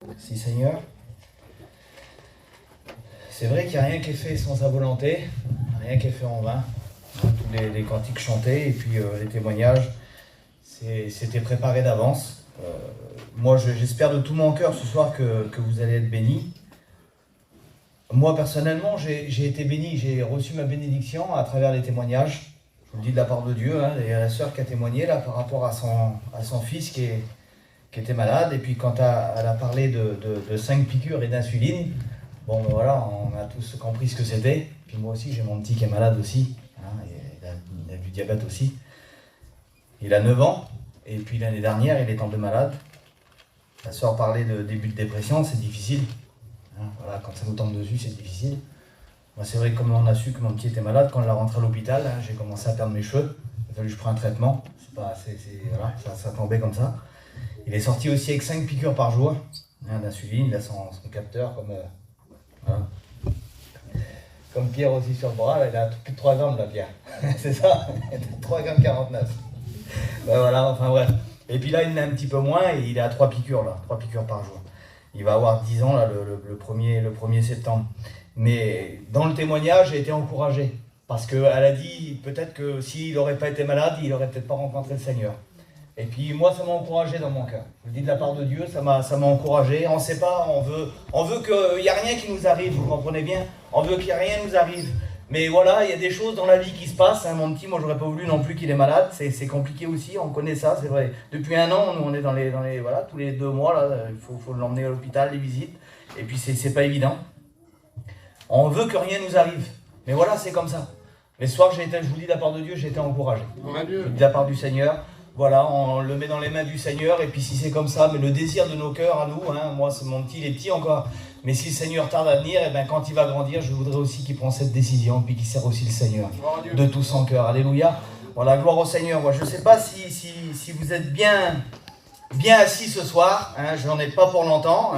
Merci Seigneur. C'est vrai qu'il n'y a rien qui est fait sans sa volonté, rien qui est fait en vain. Tous les cantiques chantés et puis les témoignages, c'était préparé d'avance. Moi j'espère de tout mon cœur ce soir que vous allez être bénis. Moi personnellement j'ai été béni, j'ai reçu ma bénédiction à travers les témoignages. Je vous le dis de la part de Dieu, il y a la sœur qui a témoigné là par rapport à son fils qui était malade. Et puis quand elle a parlé de 5 piqûres et d'insuline, bon ben voilà, on a tous compris ce que c'était. Puis moi aussi j'ai mon petit qui est malade aussi, il a du diabète aussi. Il a 9 ans, et puis l'année dernière il est tombé malade. La sœur parlait de début de dépression, c'est difficile. Voilà, quand ça nous tombe dessus c'est difficile. Moi c'est vrai que comme on a su que mon petit était malade, quand on l'a rentré à l'hôpital, j'ai commencé à perdre mes cheveux. Il a fallu que je prenne un traitement, voilà, ça tombait comme ça. Il est sorti aussi avec 5 piqûres par jour d'insuline, il a son capteur voilà. Comme Pierre aussi sur le bras, là, il a plus de 3 grammes là Pierre, c'est ça, 3,49 grammes. Ben voilà, enfin bref. Et puis là il en a un petit peu moins et il est à 3 piqûres là, 3 piqûres par jour. Il va avoir 10 ans là, le 1er septembre. Mais dans le témoignage, j'ai été encouragé. Parce qu'elle a dit peut-être que s'il n'aurait pas été malade, il n'aurait peut-être pas rencontré le Seigneur. Et puis moi, ça m'a encouragé dans mon cœur. Je vous le dis de la part de Dieu, ça m'a encouragé. On ne sait pas, on veut qu'il n'y a rien qui nous arrive, vous comprenez bien. On veut qu'il n'y a rien qui nous arrive. Mais voilà, il y a des choses dans la vie qui se passent. Mon petit, moi, j'aurais pas voulu non plus qu'il est malade. C'est compliqué aussi, on connaît ça, c'est vrai. Depuis 1 an, nous, on est dans les voilà, tous les 2 mois, là, il faut l'emmener à l'hôpital, les visites. Et puis, c'est pas évident. On veut que rien nous arrive. Mais voilà, c'est comme ça. Mais ce soir, je vous dis de la part de Dieu, j'ai été encouragé. De la part du Seigneur. Voilà, on le met dans les mains du Seigneur. Et puis si c'est comme ça, mais le désir de nos cœurs à nous, moi c'est mon petit, il est petit encore. Mais si le Seigneur tarde à venir, et ben quand il va grandir, je voudrais aussi qu'il prenne cette décision. Puis qu'il sert aussi le Seigneur de tout son cœur. Alléluia. Voilà, gloire au Seigneur. Moi, je ne sais pas si vous êtes bien assis ce soir. Je n'en ai pas pour longtemps.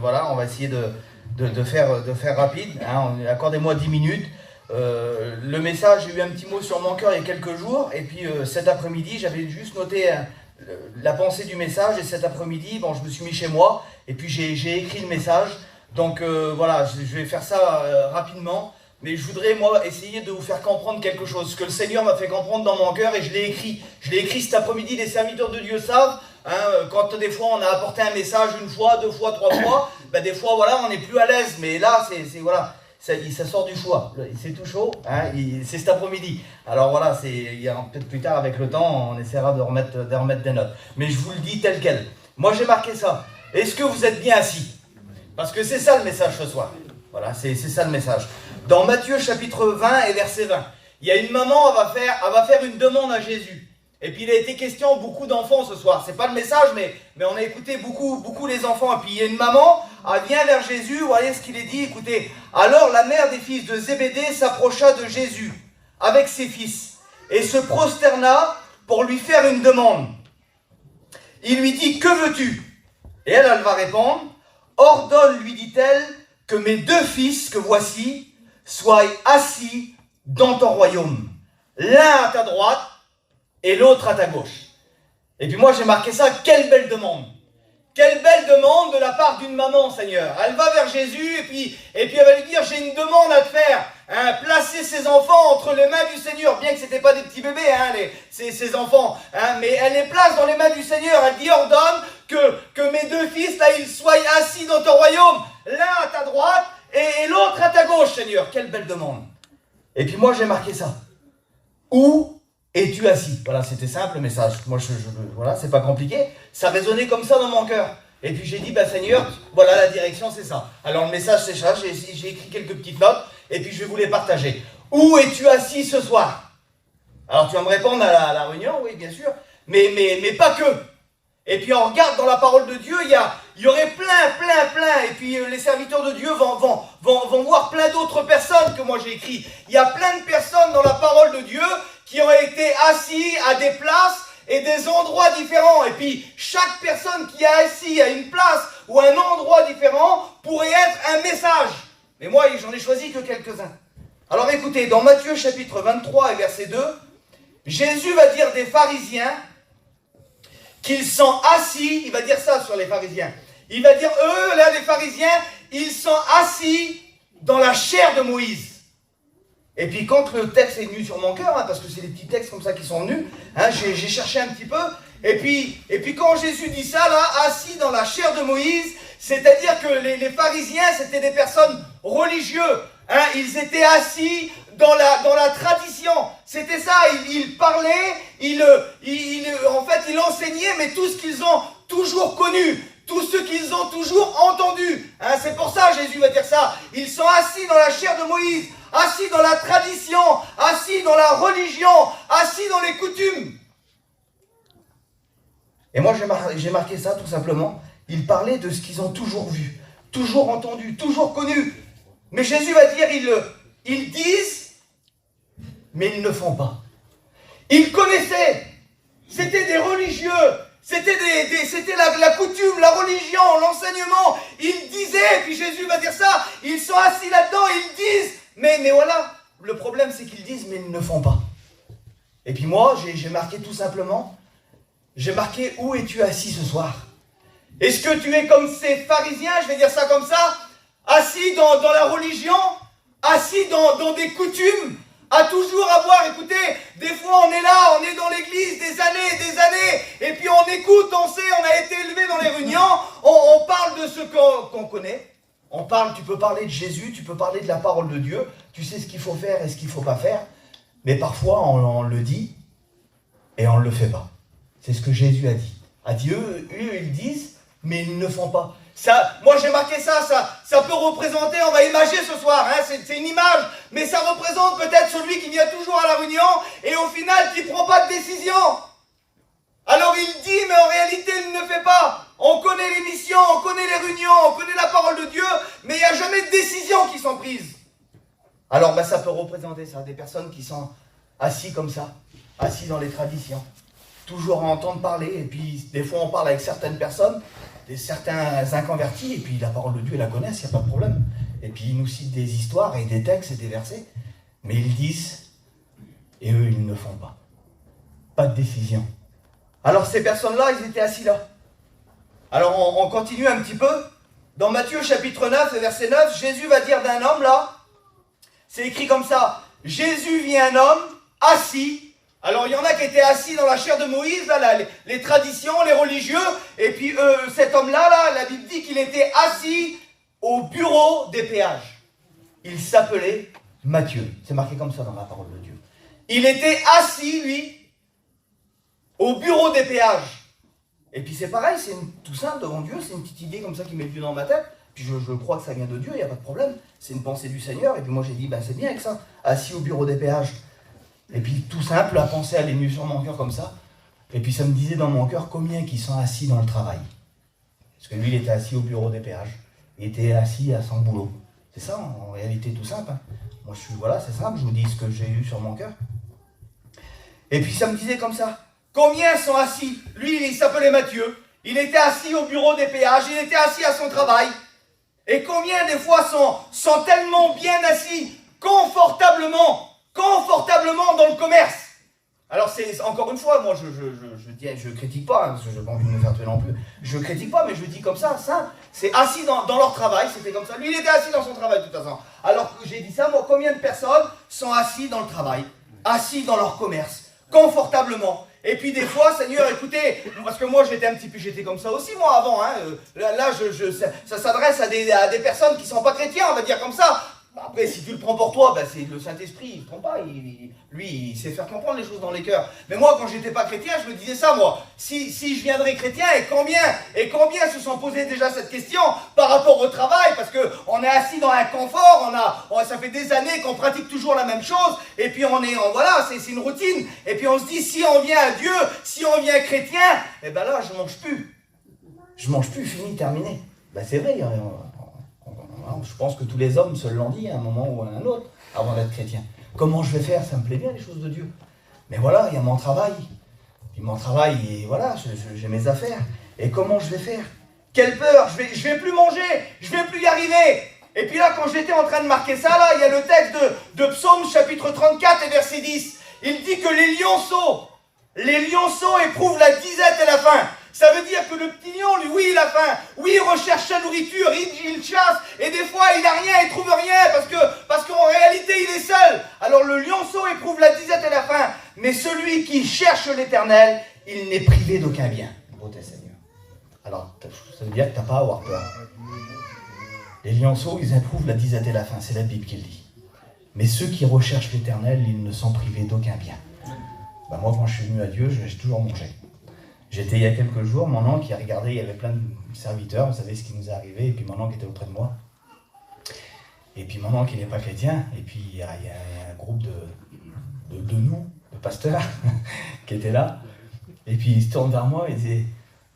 Voilà, on va essayer de faire rapide. Accordez-moi 10 minutes. Le message, j'ai eu un petit mot sur mon cœur il y a quelques jours. Et puis cet après-midi, j'avais juste noté la pensée du message. Et cet après-midi, je me suis mis chez moi. Et puis j'ai écrit le message. Donc voilà, je vais faire ça rapidement. Mais je voudrais, moi, essayer de vous faire comprendre quelque chose. Ce que le Seigneur m'a fait comprendre dans mon cœur. Et je l'ai écrit. Je l'ai écrit cet après-midi. Les serviteurs de Dieu savent. Quand des fois on a apporté un message 1 fois, 2 fois, 3 fois, des fois voilà, on n'est plus à l'aise. Mais là, voilà. Ça sort du choix, c'est tout chaud, c'est cet après-midi. Alors voilà, il y a peut-être plus tard avec le temps, on essaiera de remettre des notes. Mais je vous le dis tel quel. Moi j'ai marqué ça. Est-ce que vous êtes bien assis? Parce que c'est ça le message ce soir. Voilà, c'est ça le message. Dans Matthieu chapitre 20 et verset 20, il y a une maman, elle va faire une demande à Jésus. Et puis il a été question beaucoup d'enfants ce soir. C'est pas le message, mais on a écouté beaucoup les enfants. Et puis il y a une maman, elle vient vers Jésus, vous voyez ce qu'il est dit, écoutez. Alors la mère des fils de Zébédée s'approcha de Jésus avec ses fils et se prosterna pour lui faire une demande. Il lui dit, que veux-tu? Et elle va répondre, ordonne, lui dit-elle, que mes 2 fils que voici soient assis dans ton royaume, l'un à ta droite et l'autre à ta gauche. Et puis moi j'ai marqué ça, quelle belle demande. Quelle belle demande de la part d'une maman, Seigneur. Elle va vers Jésus et puis elle va lui dire, j'ai une demande à te faire. Placer ses enfants entre les mains du Seigneur, bien que ce n'étaient pas des petits bébés, ces enfants. Mais elle les place dans les mains du Seigneur. Elle dit, ordonne que mes 2 fils, là, ils soient assis dans ton royaume. L'un à ta droite et l'autre à ta gauche, Seigneur. Quelle belle demande. Et puis moi j'ai marqué ça. Où es-tu assis? Voilà, c'était simple le message. Moi, voilà, c'est pas compliqué. Ça résonnait comme ça dans mon cœur. Et puis j'ai dit, Seigneur, voilà la direction, c'est ça. Alors le message, c'est ça. J'ai écrit quelques petites notes et puis je vais vous les partager. Où es-tu assis ce soir? Alors tu vas me répondre à la réunion, oui, bien sûr. Mais pas que. Et puis on regarde dans la parole de Dieu, il y aurait plein. Et puis les serviteurs de Dieu vont voir plein d'autres personnes que moi j'ai écrit. Il y a plein de personnes dans la parole de Dieu qui ont été assis à des places et des endroits différents. Et puis, chaque personne qui est assise à une place ou un endroit différent pourrait être un message. Mais moi, j'en ai choisi que quelques-uns. Alors écoutez, dans Matthieu chapitre 23 et verset 2, Jésus va dire des pharisiens qu'ils sont assis, il va dire ça sur les pharisiens, Il va dire, eux, là, les pharisiens, ils sont assis dans la chair de Moïse. Et puis quand le texte est venu sur mon cœur, hein, parce que c'est des petits textes comme ça qui sont venus, hein, j'ai cherché un petit peu, et puis quand Jésus dit ça, là, assis dans la chair de Moïse, c'est-à-dire que les pharisiens, c'était des personnes religieuses, hein, ils étaient assis dans la tradition, c'était ça, ils parlaient, en fait, ils enseignaient, mais tout ce qu'ils ont toujours connu, tout ce qu'ils ont toujours entendu, hein, c'est pour ça Jésus va dire ça, ils sont assis dans la chair de Moïse, assis dans la tradition, assis dans la religion, assis dans les coutumes. Et moi j'ai marqué ça tout simplement, ils parlaient de ce qu'ils ont toujours vu, toujours entendu, toujours connu. Mais Jésus va dire, ils disent, mais ils ne font pas. Ils connaissaient, c'était des religieux, c'était la coutume, la religion, l'enseignement. Ils disaient, puis Jésus va dire ça, ils sont assis là-dedans, ils disent, mais voilà, le problème c'est qu'ils disent, mais ils ne font pas. Et puis moi, j'ai marqué tout simplement, j'ai marqué, où es-tu assis ce soir? Est-ce que tu es comme ces pharisiens, je vais dire ça comme ça, assis dans la religion, assis dans des coutumes, à toujours avoir, écoutez, des fois on est là, on est dans l'église des années, et puis on écoute, on sait, on a été élevé dans les réunions, on parle de ce qu'on connaît, tu peux parler de Jésus, tu peux parler de la parole de Dieu, tu sais ce qu'il faut faire et ce qu'il ne faut pas faire, mais parfois on le dit et on ne le fait pas. C'est ce que Jésus a dit. A dit, eux ils disent, mais ils ne font pas. Ça, moi j'ai marqué ça peut représenter, on va imager ce soir, hein, c'est une image, mais ça représente peut-être celui qui vient toujours à la réunion et au final qui ne prend pas de décision. Alors il dit, mais en réalité il ne fait pas. On connaît les missions, on connaît les réunions, on connaît la parole de Dieu, mais il n'y a jamais de décisions qui sont prises. Alors ça peut représenter ça, des personnes qui sont assis comme ça, assis dans les traditions, toujours à entendre parler, et puis des fois on parle avec certaines personnes, certains inconvertis, et puis la parole de Dieu, ils la connaissent, il n'y a pas de problème. Et puis ils nous citent des histoires et des textes et des versets, mais ils disent, et eux, ils ne font pas. Pas de décision. Alors ces personnes-là, ils étaient assis là. Alors on continue un petit peu. Dans Matthieu chapitre 9, verset 9, Jésus va dire d'un homme là, c'est écrit comme ça, Jésus vit un homme assis. Alors il y en a qui étaient assis dans la chair de Moïse, là, les traditions, les religieux, et puis cet homme-là, la Bible dit qu'il était assis au bureau des péages. Il s'appelait Matthieu. C'est marqué comme ça dans la parole de Dieu. Il était assis, lui, au bureau des péages. Et puis c'est pareil, c'est tout simple devant Dieu, c'est une petite idée comme ça qui m'est venue dans ma tête. Puis je crois que ça vient de Dieu, il n'y a pas de problème. C'est une pensée du Seigneur, et puis moi j'ai dit, c'est bien avec ça, assis au bureau des péages. Et puis tout simple, la pensée elle est venue sur mon cœur comme ça. Et puis ça me disait dans mon cœur combien qui sont assis dans le travail. Parce que lui il était assis au bureau des péages. Il était assis à son boulot. C'est ça en réalité tout simple. Hein. Moi c'est simple, je vous dis ce que j'ai eu sur mon cœur. Et puis ça me disait comme ça. Combien sont assis? Lui il s'appelait Matthieu. Il était assis au bureau des péages. Il était assis à son travail. Et combien des fois sont tellement bien assis, confortablement dans le commerce. Alors c'est encore une fois, moi je critique pas, hein, parce que je n'ai pas envie de me faire tuer non plus. Je critique pas, mais je dis comme ça, c'est assis dans leur travail, c'était comme ça. Lui il était assis dans son travail de toute façon. Alors que j'ai dit ça, moi combien de personnes sont assis dans le travail, assis dans leur commerce, confortablement. Et puis des fois, Seigneur, écoutez, parce que moi j'étais comme ça aussi moi avant. Hein, ça s'adresse à des personnes qui sont pas chrétiens, on va dire comme ça. Après, si tu le prends pour toi, c'est le Saint-Esprit, il ne prend pas, lui, il sait faire comprendre les choses dans les cœurs. Mais moi, quand j'étais pas chrétien, je me disais ça, moi. Si je viendrais chrétien, et combien se sont posés déjà cette question par rapport au travail, parce qu'on est assis dans un confort, ça fait des années qu'on pratique toujours la même chose, et puis voilà, c'est une routine. Et puis on se dit, si on vient à Dieu, si on vient chrétien, eh ben là, je mange plus. Je mange plus, fini, terminé. C'est vrai, hein. Je pense que tous les hommes se l'ont dit à un moment ou à un autre, avant d'être chrétien. Comment je vais faire? Ça me plaît bien les choses de Dieu. Mais voilà, il y a mon travail. Puis mon travail, et voilà, j'ai mes affaires. Et comment je vais faire? Quelle peur! Je vais plus manger, je vais plus y arriver. Et puis là, quand j'étais en train de marquer ça, là, il y a le texte de Psaume chapitre 34 et verset 10. Il dit que les lionceaux éprouvent la disette et la faim. Ça veut dire que le petit lion, lui, oui, il a faim. Oui, il recherche sa nourriture, il chasse. Et des fois, il n'a rien, il trouve rien parce qu'en réalité, il est seul. Alors le lionceau éprouve la disette et la faim. Mais celui qui cherche l'Éternel, il n'est privé d'aucun bien. Beauté Seigneur. Alors, ça veut dire que tu n'as pas à avoir peur. Les lionceaux, ils éprouvent la disette et la faim. C'est la Bible qui le dit. Mais ceux qui recherchent l'Éternel, ils ne sont privés d'aucun bien. Ben moi, quand je suis venu à Dieu, j'ai toujours mangé. J'étais il y a quelques jours, mon oncle qui a regardé, il y avait plein de serviteurs, vous savez ce qui nous est arrivé, et puis mon oncle était auprès de moi. Et puis mon oncle, il n'est pas chrétien, et puis il y a un groupe de nous, de pasteurs, qui étaient là. Et puis il se tourne vers moi et il dit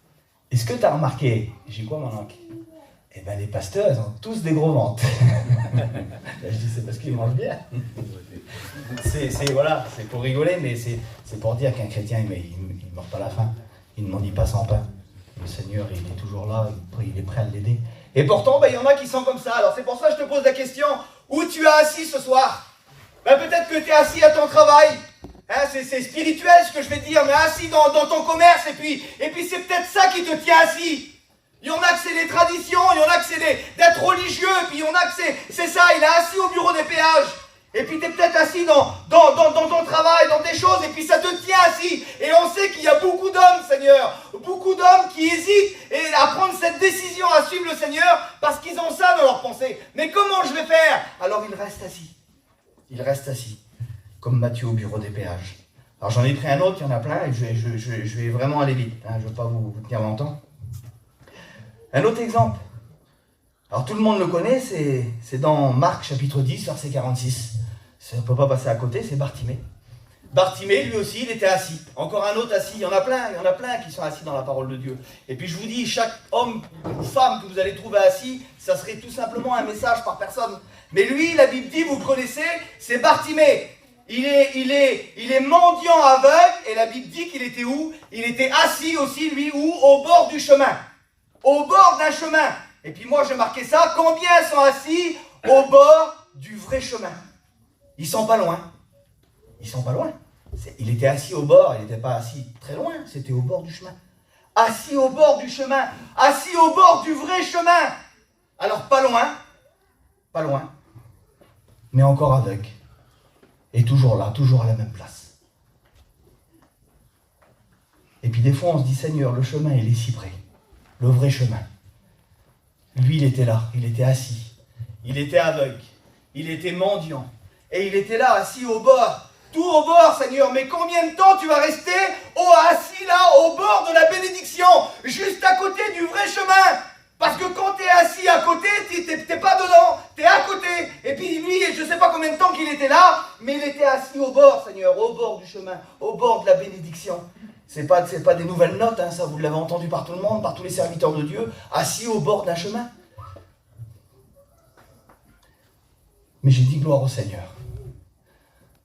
« Est-ce que tu as remarqué ?» J'ai dit « Quoi, mon oncle ?» Eh bien, les pasteurs, ils ont tous des gros ventres. Je dis « C'est parce qu'ils mangent bien. » Voilà, c'est pour rigoler, mais c'est pour dire qu'un chrétien, il ne meurt pas la faim. Il ne mendie pas sans pain. Le Seigneur, il est toujours là, il est prêt à l'aider. Et pourtant, il y en a qui sont comme ça. Alors c'est pour ça que je te pose la question, où tu es assis ce soir? Peut-être que tu es assis à ton travail. Hein, c'est spirituel ce que je vais te dire, mais assis dans ton commerce, et puis c'est peut-être ça qui te tient assis. Il y en a que c'est les traditions, il y en a que c'est d'être religieux, et puis il y en a que c'est ça, il est assis au bureau des péages. Et puis tu es peut-être assis dans ton travail, dans des choses, et puis ça te tient assis. Et on sait qu'il y a beaucoup d'hommes, Seigneur, beaucoup d'hommes qui hésitent à prendre cette décision, à suivre le Seigneur, parce qu'ils ont ça dans leur pensée. Mais comment je vais faire? Alors ils restent assis. Ils restent assis, comme Matthieu au bureau des péages. Alors j'en ai pris un autre, il y en a plein, et je vais vraiment aller vite. Hein, je ne vais pas vous tenir longtemps. Un autre exemple. Alors tout le monde le connaît, c'est dans Marc chapitre 10, verset 46. On ne peut pas passer à côté, c'est Bartimée. Bartimée, lui aussi, il était assis. Encore un autre assis, il y en a plein qui sont assis dans la parole de Dieu. Et puis je vous dis, chaque homme ou femme que vous allez trouver assis, ça serait tout simplement un message par personne. Mais lui, la Bible dit, vous le connaissez, c'est Bartimée. Il est mendiant aveugle, et la Bible dit qu'il était où? Il était assis aussi, lui, où? Au bord du chemin. Au bord d'un chemin. Et puis moi, j'ai marqué ça, combien sont assis au bord du vrai chemin? Ils sont pas loin. Ils sont pas loin. Il était assis au bord, il n'était pas assis très loin, c'était au bord du chemin. Assis au bord du chemin, assis au bord du vrai chemin. Alors pas loin, mais encore aveugle. Et toujours là, toujours à la même place. Et puis des fois on se dit, Seigneur, le chemin il est si près, le vrai chemin. Lui il était là, il était assis, il était aveugle, il était mendiant. Et il était là, assis au bord, tout au bord, Seigneur. Mais combien de temps tu vas rester assis là, au bord de la bénédiction, juste à côté du vrai chemin? Parce que quand tu es assis à côté, t'es pas dedans, tu es à côté. Et puis lui, je ne sais pas combien de temps qu'il était là, mais il était assis au bord, Seigneur, au bord du chemin, au bord de la bénédiction. C'est pas des nouvelles notes, hein, ça vous l'avez entendu par tout le monde, par tous les serviteurs de Dieu, assis au bord d'un chemin. Mais j'ai dit gloire au Seigneur.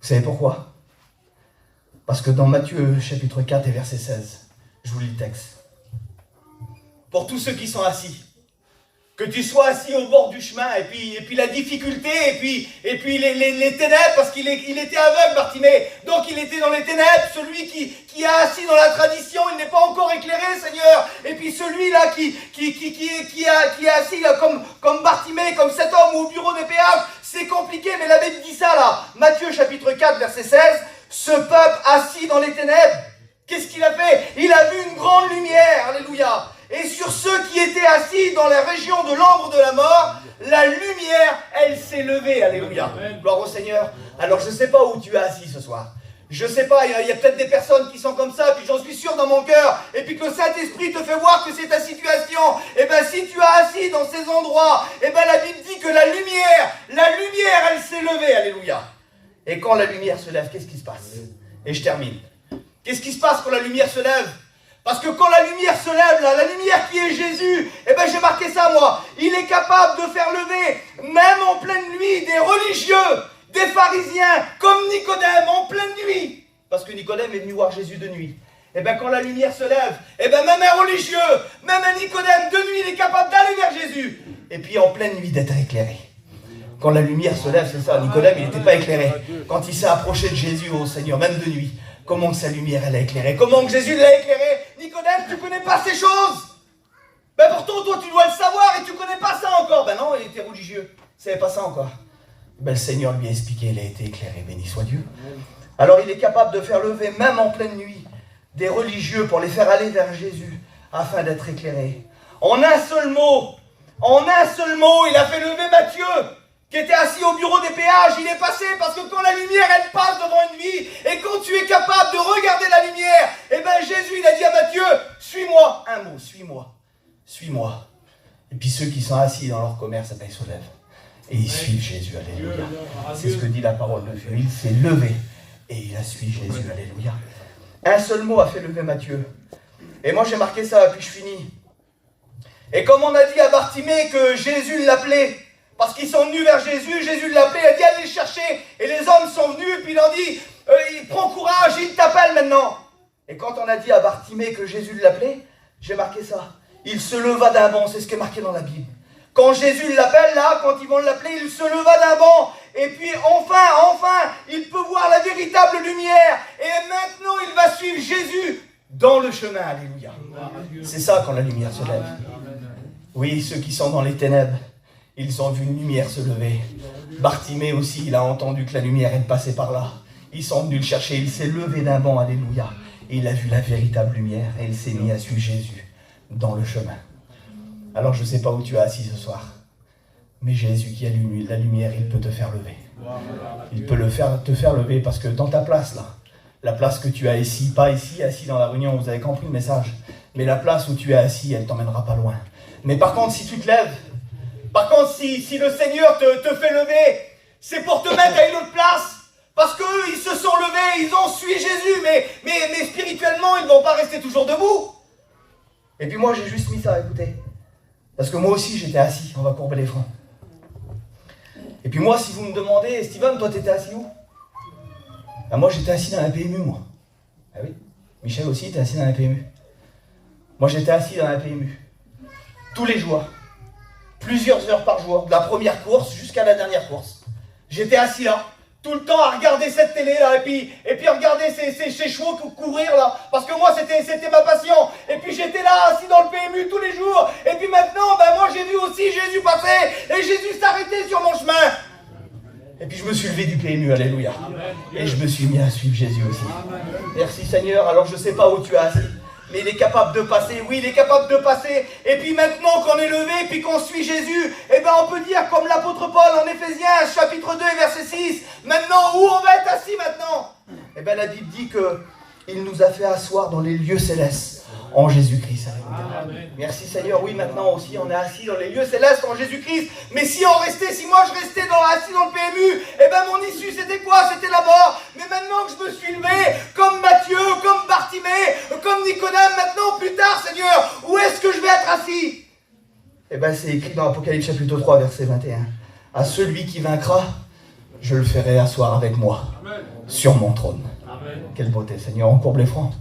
Vous savez pourquoi? Parce que dans Matthieu chapitre 4 et verset 16, je vous lis le texte. Pour tous ceux qui sont assis, que tu sois assis au bord du chemin, et puis la difficulté, et puis les ténèbres, parce qu'il était aveugle, Bartimée, donc il était dans les ténèbres, celui qui est assis dans la tradition, il n'est pas encore éclairé, Seigneur, et puis celui-là qui est assis là, comme Bartimée, comme cet homme au bureau des péages, c'est compliqué, mais la Bible dit ça là, Matthieu chapitre 4, verset 16, ce peuple assis dans les ténèbres, qu'est-ce qu'il a fait? Il a vu une grande lumière, alléluia. Et sur ceux qui étaient assis dans la région de l'ombre de la mort, la lumière, elle s'est levée, alléluia. Gloire au Seigneur. Alors je ne sais pas où tu es assis ce soir. Je ne sais pas, il y a peut-être des personnes qui sont comme ça, puis j'en suis sûr dans mon cœur, et puis que le Saint-Esprit te fait voir que c'est ta situation. Et bien si tu es assis dans ces endroits, et bien la Bible dit que la lumière, elle s'est levée, alléluia. Et quand la lumière se lève, qu'est-ce qui se passe? Et je termine. Qu'est-ce qui se passe quand la lumière se lève? Parce que quand la lumière se lève, là, la lumière qui est Jésus, eh bien j'ai marqué ça moi, il est capable de faire lever, même en pleine nuit, des religieux, des pharisiens, comme Nicodème, en pleine nuit. Parce que Nicodème est venu voir Jésus de nuit. Eh bien quand la lumière se lève, eh bien même un religieux, même un Nicodème de nuit, il est capable d'aller vers Jésus. Et puis en pleine nuit d'être éclairé. Quand la lumière se lève, c'est ça, Nicodème, il n'était pas éclairé. Quand il s'est approché de Jésus, oh Seigneur, même de nuit, Comment que sa lumière, elle a éclairé? Comment que Jésus l'a éclairé? Nicodème, tu connais pas ces choses? Ben pourtant, toi, tu dois le savoir et tu connais pas ça encore. Ben non, il était religieux. Il savait pas ça encore. Ben le Seigneur lui a expliqué, il a été éclairé. Béni soit Dieu. Alors, il est capable de faire lever, même en pleine nuit, des religieux pour les faire aller vers Jésus, afin d'être éclairés. En un seul mot, il a fait lever Matthieu, qui était assis au bureau des péages. Il est passé parce que quand la lumière, elle passe devant une vie, et quand tu es capable de regarder la lumière, eh bien Jésus, il a dit à Matthieu, suis-moi. Un mot, suis-moi. Suis-moi. Et puis ceux qui sont assis dans leur commerce, eh bien, ils se lèvent. Et ils suivent Jésus, alléluia. C'est ce que dit la parole de Dieu. Il s'est levé et il a suivi Jésus, alléluia. Un seul mot a fait lever Matthieu. Et moi j'ai marqué ça, puis je finis. Et comme on a dit à Bartimée que Jésus l'appelait, parce qu'ils sont venus vers Jésus, Jésus l'appelait, il a dit allez le chercher. Et les hommes sont venus, puis il leur dit, prends courage, il t'appelle maintenant. Et quand on a dit à Bartimée que Jésus l'appelait, j'ai marqué ça. Il se leva d'un bond, c'est ce qui est marqué dans la Bible. Quand Jésus l'appelle là, quand ils vont l'appeler, il se leva d'un bond. Et puis enfin, il peut voir la véritable lumière. Et maintenant, il va suivre Jésus dans le chemin, alléluia. C'est ça quand la lumière se lève. Oui, ceux qui sont dans les ténèbres, ils ont vu une lumière se lever. Bartimée aussi, il a entendu que la lumière est passée par là. Ils sont venus le chercher, il s'est levé d'un bond, alléluia. Et il a vu la véritable lumière et il s'est mis à suivre Jésus dans le chemin. Alors je ne sais pas où tu es assis ce soir, mais Jésus qui allume la lumière, il peut te faire lever. Il peut te faire lever parce que dans ta place là, la place que tu as ici, pas ici, assis dans la réunion, vous avez compris le message, mais la place où tu es assis, elle ne t'emmènera pas loin. Mais par contre, si tu te lèves, par contre, si le Seigneur te fait lever, c'est pour te mettre à une autre place. Parce qu'eux, ils se sont levés, ils ont suivi Jésus, mais spirituellement, ils ne vont pas rester toujours debout. Et puis moi, j'ai juste mis ça, écoutez. Parce que moi aussi, j'étais assis, on va courber les fronts. Et puis moi, si vous me demandez, Steven, toi, t'étais assis où? Ben moi, j'étais assis dans la PMU, moi. Ah oui, Michel aussi était assis dans la PMU. Moi, j'étais assis dans la PMU. Tous les jours. Plusieurs heures par jour, de la première course jusqu'à la dernière course. J'étais assis là. Tout le temps à regarder cette télé là et puis regarder ces chevaux courir là, parce que moi c'était ma passion. Et puis j'étais là assis dans le PMU tous les jours. Et puis maintenant moi j'ai vu aussi Jésus passer et Jésus s'arrêter sur mon chemin. Et puis je me suis levé du PMU, alléluia. Et je me suis mis à suivre Jésus aussi. Merci Seigneur. Alors je sais pas où tu es assis, mais il est capable de passer, oui, il est capable de passer. Et puis maintenant qu'on est levé, puis qu'on suit Jésus, on peut dire comme l'apôtre Paul en Éphésiens, chapitre 2, verset 6, maintenant, où on va être assis maintenant? La Bible dit qu'il nous a fait asseoir dans les lieux célestes, en Jésus-Christ. Merci Seigneur, oui, maintenant aussi, on est assis dans les lieux célestes en Jésus-Christ. Mais si moi je restais assis dans le PMU, mon issue, c'était quoi? C'était la mort. Mais maintenant que je me suis levé, comme Matthieu, comme Bartimée, comme Nicodème, maintenant, plus tard, Seigneur, où est-ce que je vais être assis? C'est écrit dans Apocalypse chapitre 3, verset 21. À celui qui vaincra, je le ferai asseoir avec moi sur mon trône. Amen. Quelle beauté, Seigneur, on courbe les fronts.